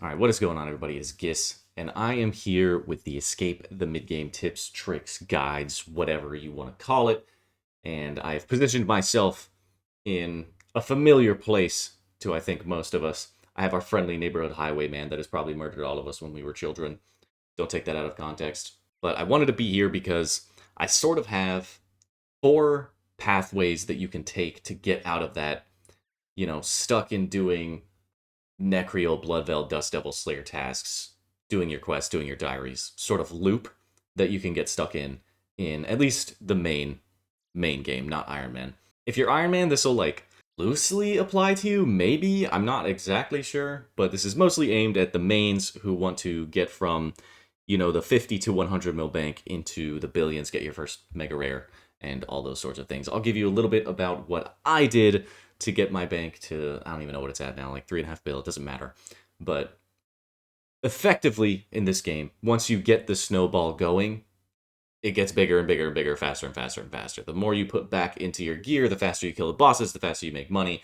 All right, what is going on, everybody? It's Gis, and I am here with the Escape the Midgame tips, tricks, guides, whatever you want to call it. And I have positioned myself in a familiar place to, I think, most of us. I have our friendly neighborhood highwayman that has probably murdered all of us when we were children. Don't take that out of context. But I wanted to be here because I sort of have four pathways that you can take to get out of that, stuck in doing Necreal, Bloodveil, Dust Devil, Slayer tasks, doing your quests, doing your diaries, sort of loop that you can get stuck in at least the main game, not Iron Man. If you're Iron Man, this will loosely apply to you, maybe. I'm not exactly sure, but this is mostly aimed at the mains who want to get from, the 50 to 100 mil bank into the billions, get your first mega rare, and all those sorts of things. I'll give you a little bit about what I did to get my bank to, I don't even know what it's at now, like 3.5 bill, it doesn't matter. But effectively in this game, once you get the snowball going, it gets bigger and bigger and bigger, faster and faster and faster. The more you put back into your gear, the faster you kill the bosses, the faster you make money,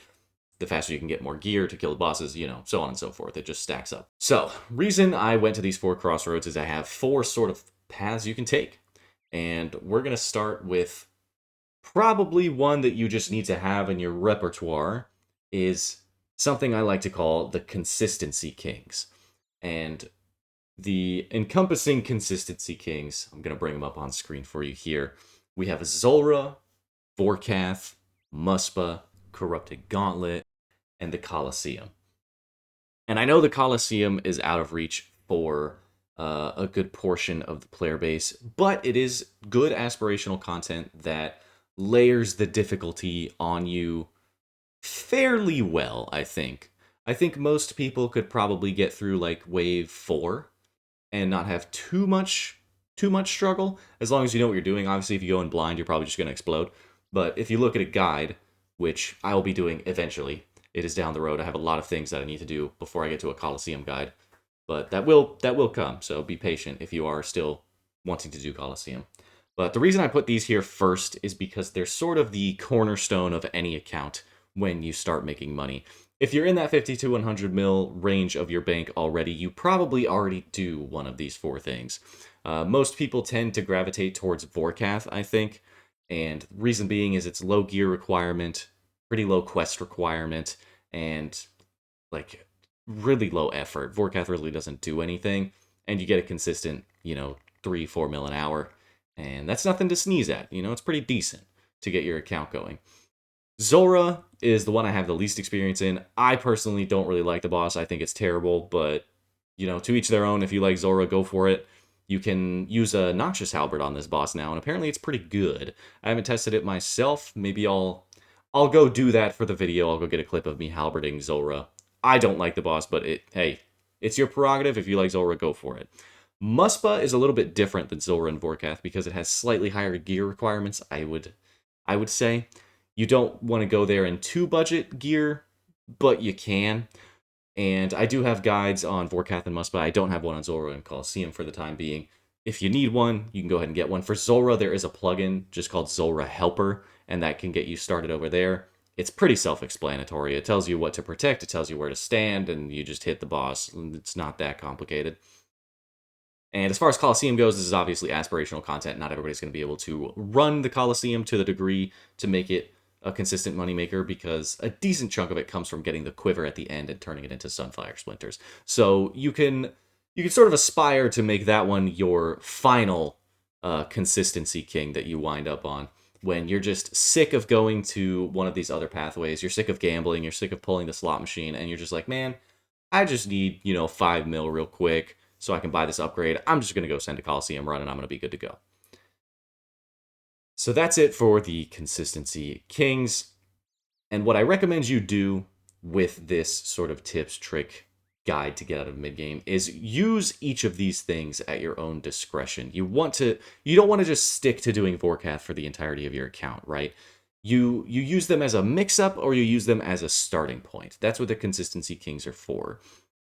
the faster you can get more gear to kill the bosses, so on and so forth. It just stacks up. So, reason I went to these four crossroads is I have four sort of paths you can take. And we're going to start with probably one that you just need to have in your repertoire is something I like to call the consistency kings. And the encompassing consistency kings, I'm going to bring them up on screen for you here. We have Zulrah, Vorkath, Muspa, Corrupted Gauntlet, and the Colosseum. And I know the Colosseum is out of reach for a good portion of the player base, but it is good aspirational content that layers the difficulty on you fairly well, I think. I think most people could probably get through like wave 4 and not have too much struggle, as long as you know what you're doing. Obviously, if you go in blind, you're probably just going to explode. But if you look at a guide, which I will be doing eventually, it is down the road. I have a lot of things that I need to do before I get to a Colosseum guide. But that will come, so be patient if you are still wanting to do Colosseum. But the reason I put these here first is because they're sort of the cornerstone of any account when you start making money. If you're in that 50 to 100 mil range of your bank already, you probably already do one of these four things. Most people tend to gravitate towards Vorkath, I think, and reason being is it's low gear requirement, pretty low quest requirement, and like really low effort. Vorkath really doesn't do anything, and you get a consistent, 3-4 mil an hour, and that's nothing to sneeze at. It's pretty decent to get your account going. Zulrah is the one I have the least experience in. I personally don't really like the boss. I think it's terrible, but, to each their own. If you like Zulrah, go for it. You can use a Noxious Halberd on this boss now, and apparently it's pretty good. I haven't tested it myself. Maybe I'll go do that for the video. I'll go get a clip of me halberding Zulrah. I don't like the boss, but hey, it's your prerogative. If you like Zulrah, go for it. Muspa is a little bit different than Zulrah and Vorkath because it has slightly higher gear requirements, I would say. You don't want to go there in too budget gear, but you can. And I do have guides on Vorkath and Muspa. I don't have one on Zulrah and Colosseum for the time being. If you need one, you can go ahead and get one. For Zulrah, there is a plugin just called Zulrah Helper, and that can get you started over there. It's pretty self-explanatory. It tells you what to protect, it tells you where to stand, and you just hit the boss. It's not that complicated. And as far as Colosseum goes, this is obviously aspirational content. Not everybody's going to be able to run the Colosseum to the degree to make it a consistent moneymaker, because a decent chunk of it comes from getting the quiver at the end and turning it into Sunfire Splinters. So you can sort of aspire to make that one your final consistency king that you wind up on when you're just sick of going to one of these other pathways. You're sick of gambling, you're sick of pulling the slot machine, and you're just like, man, I just need, 5 mil real quick so I can buy this upgrade. I'm just going to go send a Colosseum run and I'm going to be good to go. So that's it for the consistency kings. And what I recommend you do with this sort of tips, trick, guide to get out of mid-game is use each of these things at your own discretion. You don't want to just stick to doing Vorkath for the entirety of your account, right? You use them as a mix-up or you use them as a starting point. That's what the consistency kings are for.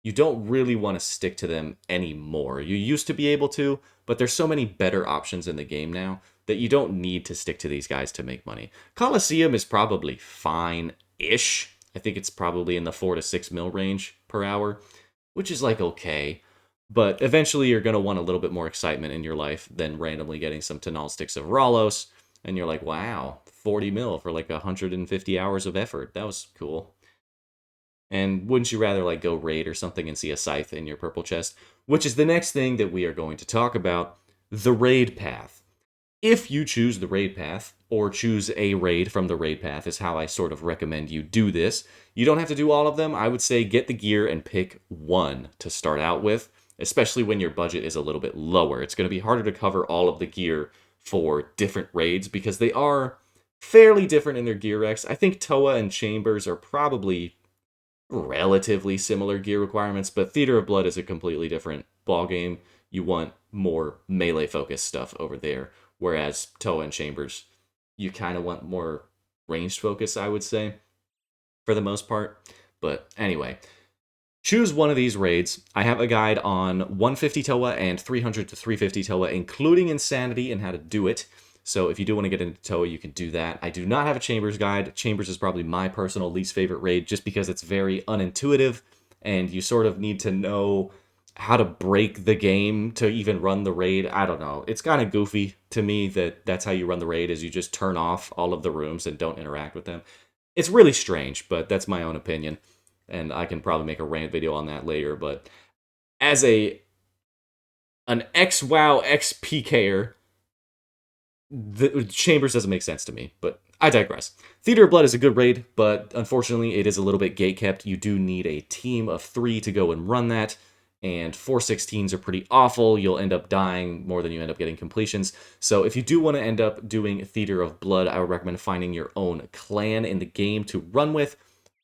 You don't really want to stick to them anymore. You used to be able to, but there's so many better options in the game now that you don't need to stick to these guys to make money. Colosseum is probably fine-ish. I think it's probably in the 4 to 6 mil range per hour. which is like okay. But eventually you're going to want a little bit more excitement in your life than randomly getting some Tenal sticks of Ralos. And you're like, wow, 40 mil for like 150 hours of effort. That was cool. And wouldn't you rather like go raid or something and see a scythe in your purple chest? Which is the next thing that we are going to talk about, the raid path. If you choose the raid path, or choose a raid from the raid path, is how I sort of recommend you do this. You don't have to do all of them. I would say get the gear and pick one to start out with, especially when your budget is a little bit lower. It's going to be harder to cover all of the gear for different raids because they are fairly different in their gear recs. I think Toa and Chambers are probably relatively similar gear requirements, but Theater of Blood is a completely different ballgame. You want more melee focused stuff over there, whereas Toa and Chambers, you kind of want more ranged focus, I would say, for the most part. But anyway, choose one of these raids. I have a guide on 150 Toa and 300 to 350 Toa, including Insanity and how to do it. So if you do want to get into Toa, you can do that. I do not have a Chambers guide. Chambers is probably my personal least favorite raid just because it's very unintuitive and you sort of need to know how to break the game to even run the raid. I don't know. It's kind of goofy to me that that's how you run the raid is you just turn off all of the rooms and don't interact with them. It's really strange, but that's my own opinion. And I can probably make a rant video on that later. But as an ex-WoW, ex-PKer, the Chambers doesn't make sense to me, but I digress. Theater of Blood is a good raid, but unfortunately it is a little bit gate-kept. You do need a team of 3 to go and run that, and 416s are pretty awful. You'll end up dying more than you end up getting completions. So if you do want to end up doing Theater of Blood, I would recommend finding your own clan in the game to run with,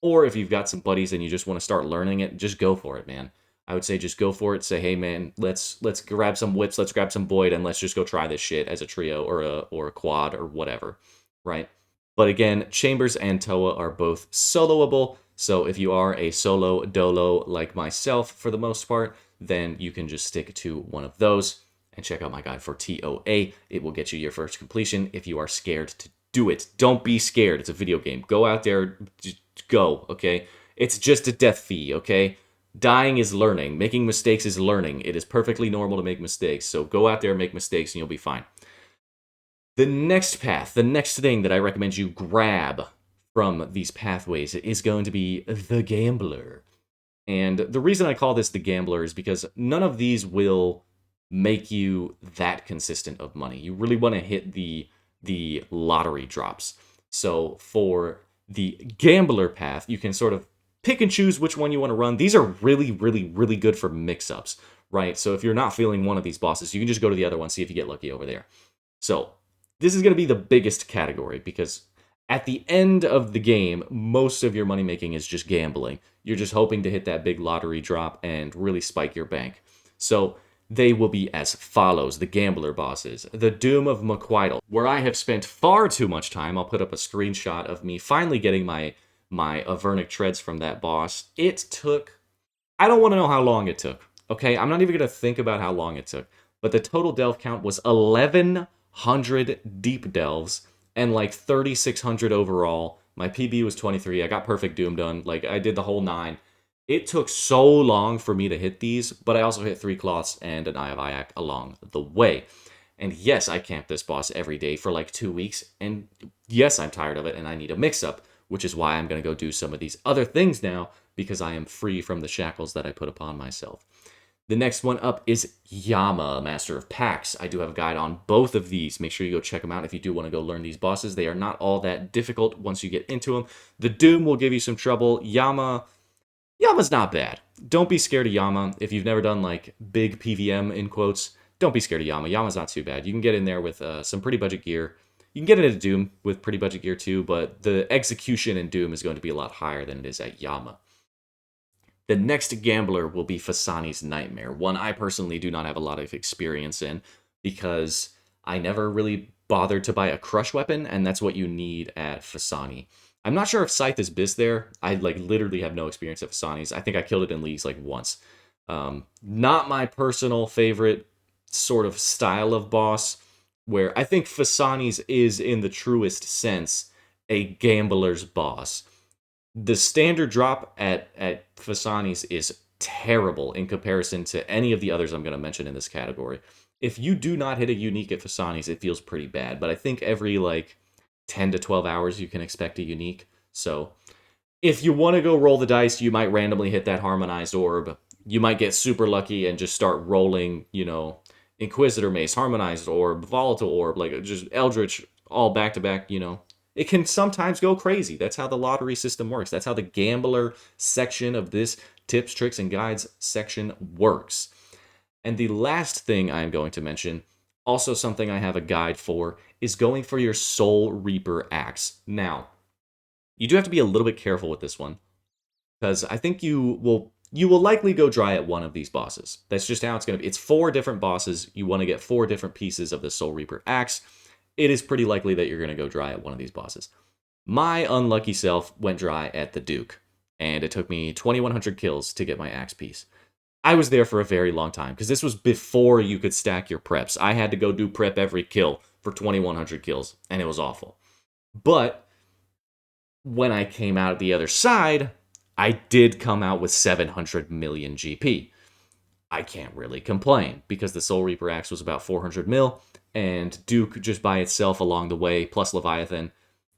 or if you've got some buddies and you just want to start learning it, just go for it, man. I would say just go for it. Say, hey man, let's grab some whips, let's grab some Void, and let's just go try this shit as a trio or a quad or whatever, right? But again, Chambers and Toa are both soloable. So if you are a solo dolo like myself for the most part, then you can just stick to one of those and check out my guide for TOA. It will get you your first completion if you are scared to do it. Don't be scared. It's a video game. Go out there, go, okay? It's just a death fee, okay? Dying is learning. Making mistakes is learning. It is perfectly normal to make mistakes. So go out there, make mistakes, and you'll be fine. The next path, the next thing that I recommend you grab from these pathways is going to be the Gambler. And the reason I call this the Gambler is because none of these will make you that consistent of money. You really want to hit the lottery drops. So for the Gambler path, you can sort of pick and choose which one you want to run. These are really, really, really good for mix-ups, right? So if you're not feeling one of these bosses, you can just go to the other one, see if you get lucky over there. So this is going to be the biggest category because at the end of the game, most of your money making is just gambling. You're just hoping to hit that big lottery drop and really spike your bank. So they will be as follows, the Gambler bosses. The Doom of Maquidal, where I have spent far too much time. I'll put up a screenshot of me finally getting my Avernic Treads from that boss. It took, I don't want to know how long it took, okay? I'm not even going to think about how long it took. But the total delve count was 1,100 deep delves and like 3,600 overall. My PB was 23. I got Perfect Doom done. Like, I did the whole 9. It took so long for me to hit these, but I also hit 3 Cloths and an Eye of Iac along the way. And yes, I camped this boss every day for like 2 weeks. And yes, I'm tired of it and I need a mix-up, which is why I'm going to go do some of these other things now because I am free from the shackles that I put upon myself. The next one up is Yama, Master of Packs. I do have a guide on both of these. Make sure you go check them out if you do want to go learn these bosses. They are not all that difficult once you get into them. The Doom will give you some trouble. Yama's not bad. Don't be scared of Yama. If you've never done like big PVM in quotes, don't be scared of Yama. Yama's not too bad. You can get in there with some pretty budget gear. You can get into Doom with pretty budget gear too, but the execution in Doom is going to be a lot higher than it is at Yama. The next Gambler will be Fasani's Nightmare, one I personally do not have a lot of experience in because I never really bothered to buy a crush weapon, and that's what you need at Fasani. I'm not sure if Scythe is Biz there. I like literally have no experience at Fasani's. I think I killed it in Leagues like once. Not my personal favorite sort of style of boss, where I think Fasani's is, in the truest sense, a gambler's boss. The standard drop at Fasani's is terrible in comparison to any of the others I'm going to mention in this category. If you do not hit a unique at Fasani's, it feels pretty bad, but I think every like 10 to 12 hours you can expect a unique. So if you want to go roll the dice, you might randomly hit that harmonized orb. You might get super lucky and just start rolling, Inquisitor Mace, harmonized orb, volatile orb, like just Eldritch all back to back, It can sometimes go crazy. That's how the lottery system works. That's how the gambler section of this tips, tricks, and guides section works. And the last thing I'm going to mention, also something I have a guide for, is going for your Soul Reaper axe. Now, you do have to be a little bit careful with this one, because I think you will likely go dry at one of these bosses. That's just how it's going to be. It's 4 different bosses. You want to get 4 different pieces of the Soul Reaper axe. It is pretty likely that you're going to go dry at one of these bosses. My unlucky self went dry at the Duke, and it took me 2,100 kills to get my axe piece. I was there for a very long time, because this was before you could stack your preps. I had to go do prep every kill for 2,100 kills, and it was awful. But when I came out the other side, I did come out with 700 million GP. I can't really complain, because the Soul Reaper axe was about 400 mil, and Duke just by itself along the way, plus Leviathan,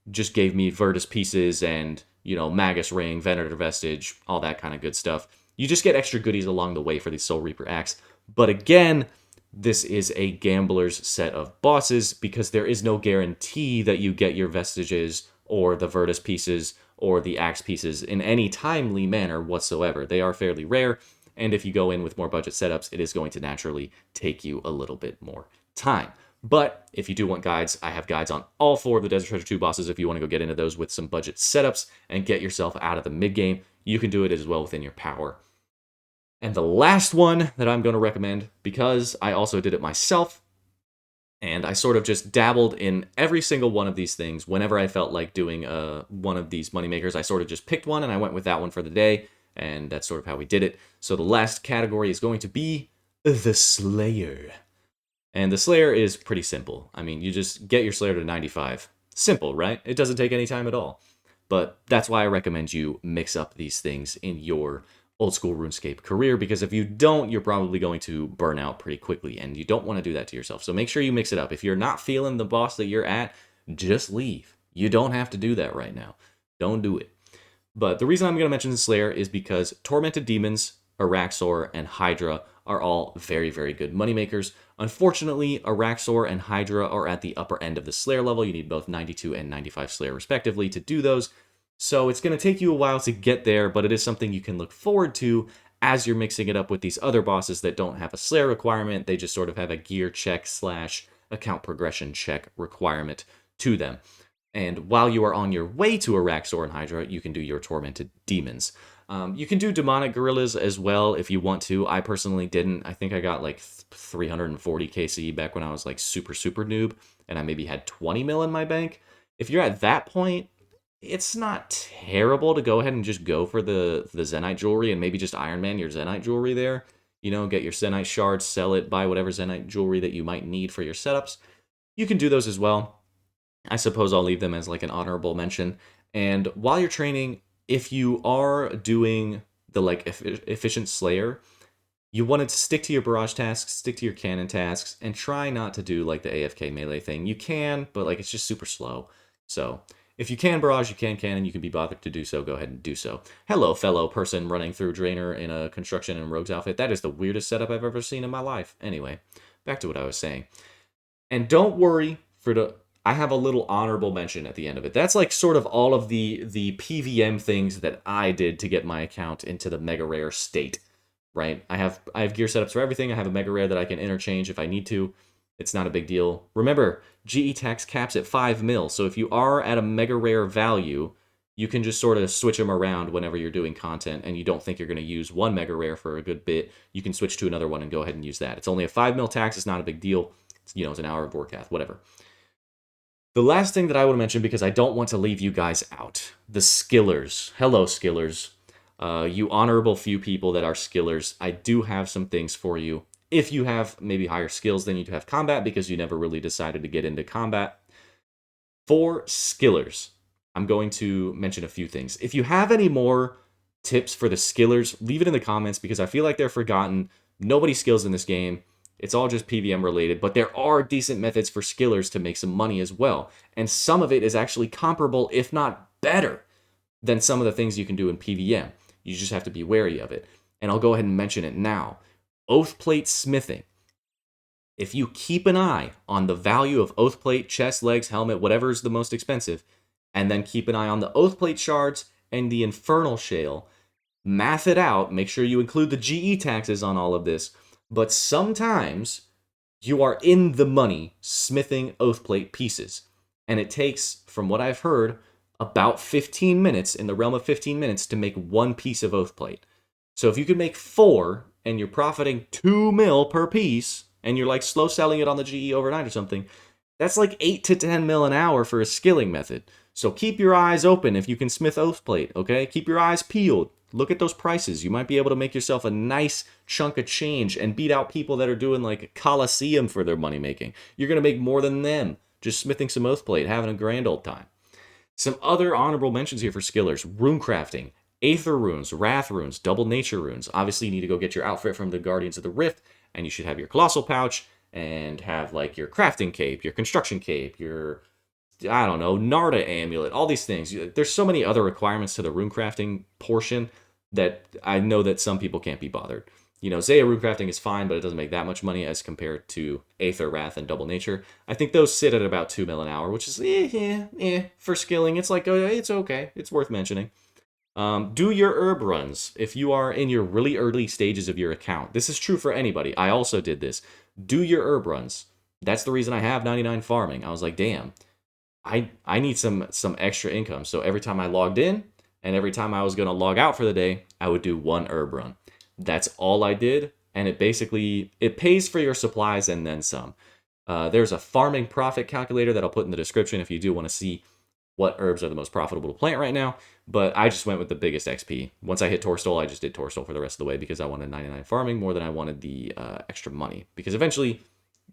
just gave me Virtus pieces and, Magus Ring, Venator Vestige, all that kind of good stuff. You just get extra goodies along the way for the Soul Reaper axe. But again, this is a gambler's set of bosses, because there is no guarantee that you get your Vestiges or the Virtus pieces or the axe pieces in any timely manner whatsoever. They are fairly rare, and if you go in with more budget setups, it is going to naturally take you a little bit more time. But if you do want guides, I have guides on all 4 of the Desert Treasure 2 bosses. If you want to go get into those with some budget setups and get yourself out of the mid-game, you can do it as well within your power. And the last one that I'm going to recommend, because I also did it myself, and I sort of just dabbled in every single one of these things. Whenever I felt like doing one of these moneymakers, I sort of just picked one and I went with that one for the day. And that's sort of how we did it. So the last category is going to be the Slayer. And the Slayer is pretty simple. I mean, you just get your Slayer to 95. Simple, right? It doesn't take any time at all. But that's why I recommend you mix up these things in your old school RuneScape career, because if you don't, you're probably going to burn out pretty quickly, and you don't want to do that to yourself. So make sure you mix it up. If you're not feeling the boss that you're at, just leave. You don't have to do that right now. Don't do it. But the reason I'm going to mention the Slayer is because Tormented Demons, Araxor, and Hydra are all very, very good moneymakers. Unfortunately, Araxor and Hydra are at the upper end of the Slayer level. You need both 92 and 95 Slayer respectively to do those. So it's going to take you a while to get there, but it is something you can look forward to as you're mixing it up with these other bosses that don't have a Slayer requirement. They just sort of have a gear check / account progression check requirement to them. And while you are on your way to Araxor and Hydra, you can do your Tormented Demons. You can do Demonic Gorillas as well if you want to. I personally didn't. I think I got like 340 KC back when I was like super, super noob, and I maybe had 20 mil in my bank. If you're at that point, it's not terrible to go ahead and just go for the Zenite jewelry and maybe just Iron Man your Zenite jewelry there. Get your Zenite shards, sell it, buy whatever Zenite jewelry that you might need for your setups. You can do those as well. I suppose I'll leave them as like an honorable mention. And while you're training, if you are doing the like efficient Slayer, you want to stick to your barrage tasks, stick to your cannon tasks, and try not to do like the AFK melee thing. You can, but like it's just super slow. So if you can barrage, you can cannon, you can be bothered to do so, go ahead and do so. Hello, fellow person running through Draenor in a construction and rogue's outfit. That is the weirdest setup I've ever seen in my life. Anyway, back to what I was saying. And don't worry, I have a little honorable mention at the end of it. That's like sort of all of the PVM things that I did to get my account into the mega rare state, right? I have gear setups for everything. I have a mega rare that I can interchange if I need to. It's not a big deal. Remember, GE tax caps at 5 mil, so if you are at a mega rare value, you can just sort of switch them around whenever you're doing content, and you don't think you're going to use one mega rare for a good bit, you can switch to another one and go ahead and use that. It's only a 5 mil tax. It's not a big deal. It's an hour of Warcath, whatever. The last thing that I want to mention, because I don't want to leave you guys out, the skillers. Hello, skillers. You honorable few people that are skillers, I do have some things for you. If you have maybe higher skills than you have combat because you never really decided to get into combat. For skillers, I'm going to mention a few things. If you have any more tips for the skillers, leave it in the comments because I feel like they're forgotten. Nobody skills in this game. It's all just PVM related, but there are decent methods for skillers to make some money as well. And some of it is actually comparable, if not better, than some of the things you can do in PVM. You just have to be wary of it. And I'll go ahead and mention it now. Oath plate smithing. If you keep an eye on the value of oath plate, chest, legs, helmet, whatever is the most expensive, and then keep an eye on the oath plate shards and the infernal shale, math it out, make sure you include the GE taxes on all of this, but sometimes you are in the money smithing oath plate pieces. And it takes, from what I've heard, about 15 minutes, in the realm of 15 minutes, to make one piece of oath plate. So if you can make 4 and you're profiting 2 mil per piece, and you're like slow selling it on the GE overnight or something, that's like 8 to 10 mil an hour for a skilling method. So keep your eyes open if you can smith oath plate, okay? Keep your eyes peeled. Look at those prices. You might be able to make yourself a nice chunk of change and beat out people that are doing like a Coliseum for their money making. You're going to make more than them just smithing some oath plate, having a grand old time. Some other honorable mentions here for skillers. Rune crafting, Aether runes, Wrath runes, Double Nature runes. Obviously, you need to go get your outfit from the Guardians of the Rift, and you should have your Colossal Pouch and have like your crafting cape, your construction cape, your, I don't know, Narda amulet, all these things. There's so many other requirements to the rune crafting portion that I know that some people can't be bothered. You know, Zaya rune crafting is fine, but it doesn't make that much money as compared to Aether, Wrath, and Double Nature. I think those sit at about 2 mil an hour, which is for skilling. It's like, it's okay. It's worth mentioning. Do your herb runs if you are in your really early stages of your account. This is true for anybody. I also did this. Do your herb runs. That's the reason I have 99 farming. I was like, damn, I need some extra income. So every time I logged in and every time I was going to log out for the day, I would do 1 herb run. That's all I did, and it pays for your supplies and then some. There's a farming profit calculator that I'll put in the description if you do want to see what herbs are the most profitable to plant right now, but I just went with the biggest XP. Once I hit Torstol, I just did Torstol for the rest of the way because I wanted 99 farming more than I wanted the extra money, because eventually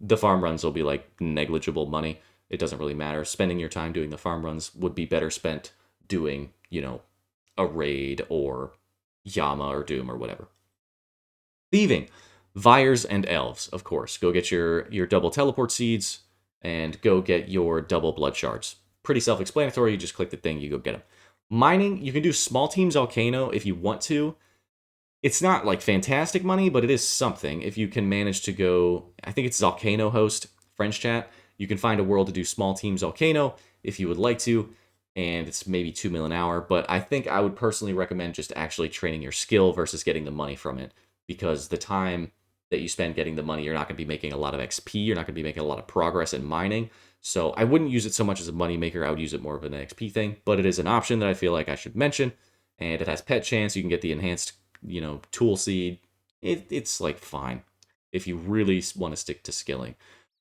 the farm runs will be like negligible money. It doesn't really matter. Spending your time doing the farm runs would be better spent doing, you know, a raid or Yama or Doom or whatever. Thieving. Vyres and elves, of course. Go get your double teleport seeds and go get your double blood shards. Pretty self-explanatory. You just click the thing, you go get them. Mining, you can do small teams Volcano if you want to. It's not like fantastic money, but it is something. If you can manage to go, I think it's Volcano host, French chat. You can find a world to do small teams Volcano if you would like to, and it's maybe 2 mil an hour. But I think I would personally recommend just actually training your skill versus getting the money from it, because the time that you spend getting the money, you're not going to be making a lot of XP. You're not going to be making a lot of progress in mining. So I wouldn't use it so much as a money maker. I would use it more of an XP thing, but it is an option that I feel like I should mention. And it has pet chance. You can get the enhanced, you know, tool seed. It's like fine if you really want to stick to skilling.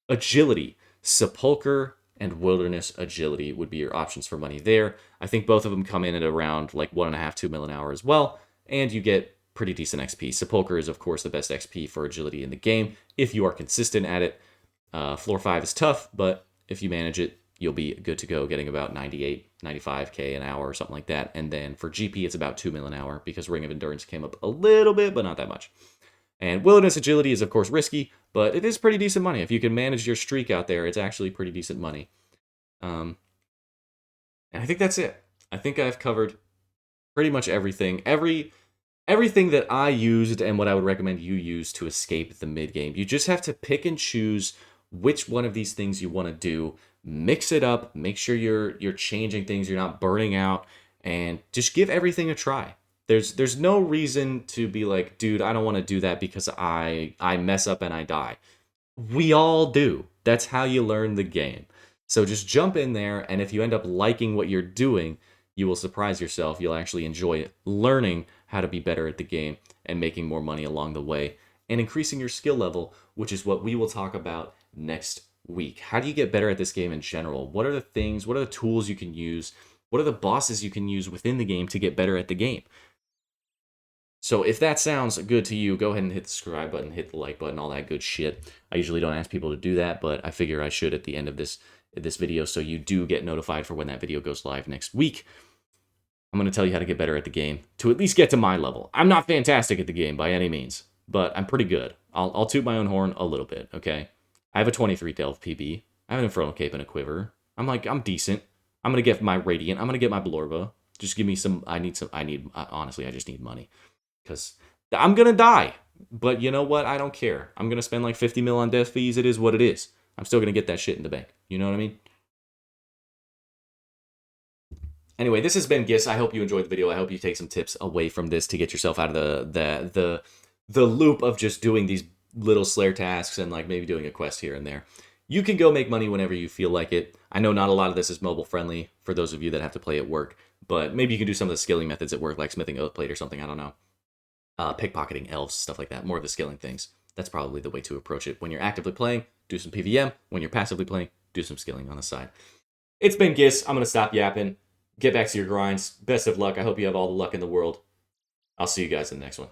Agility, Sepulcher and Wilderness Agility would be your options for money there. I think both of them come in at around like 1.5, 2 mil an hour as well, and you get pretty decent XP. Sepulcher is, of course, the best XP for agility in the game if you are consistent at it. Floor 5 is tough, but if you manage it, you'll be good to go, getting about 98, 95k an hour or something like that. And then for GP, it's about 2 mil an hour because Ring of Endurance came up a little bit, but not that much. And Wilderness Agility is, of course, risky, but it is pretty decent money. If you can manage your streak out there, it's actually pretty decent money. And I think that's it. I think I've covered pretty much everything. Everything that I used and what I would recommend you use to escape the mid-game. You just have to pick and choose which one of these things you want to do. Mix it up. Make sure you're changing things. You're not burning out. And just give everything a try. There's no reason to be like, dude, I don't want to do that because I mess up and I die. We all do. That's how you learn the game. So just jump in there, and if you end up liking what you're doing, you will surprise yourself. You'll actually enjoy it, learning how to be better at the game and making more money along the way and increasing your skill level, which is what we will talk about next week. How do you get better at this game in general? What are the things, what are the tools you can use? What are the bosses you can use within the game to get better at the game? So if that sounds good to you, go ahead and hit the subscribe button, hit the like button, all that good shit. I usually don't ask people to do that, but I figure I should at the end of this video so you do get notified for when that video goes live next week. I'm going to tell you how to get better at the game to at least get to my level. I'm not fantastic at the game by any means, but I'm pretty good. I'll toot my own horn a little bit, okay? I have a 23 delve PB. I have an Infernal Cape and a Quiver. I'm decent. I'm going to get my Radiant. I'm going to get my Blorba. Just give me some, honestly, I just need money. Because I'm going to die. But you know what? I don't care. I'm going to spend like 50 mil on death fees. It is what it is. I'm still going to get that shit in the bank. You know what I mean? Anyway, this has been Gis. I hope you enjoyed the video. I hope you take some tips away from this to get yourself out of the loop of just doing these little Slayer tasks and like maybe doing a quest here and there. You can go make money whenever you feel like it. I know not a lot of this is mobile friendly for those of you that have to play at work, but maybe you can do some of the skilling methods at work, like smithing oath plate or something. I don't know. Pickpocketing elves, stuff like that. More of the skilling things. That's probably the way to approach it. When you're actively playing, do some PVM. When you're passively playing, do some skilling on the side. It's been Gis. I'm going to stop yapping. Get back to your grinds. Best of luck. I hope you have all the luck in the world. I'll see you guys in the next one.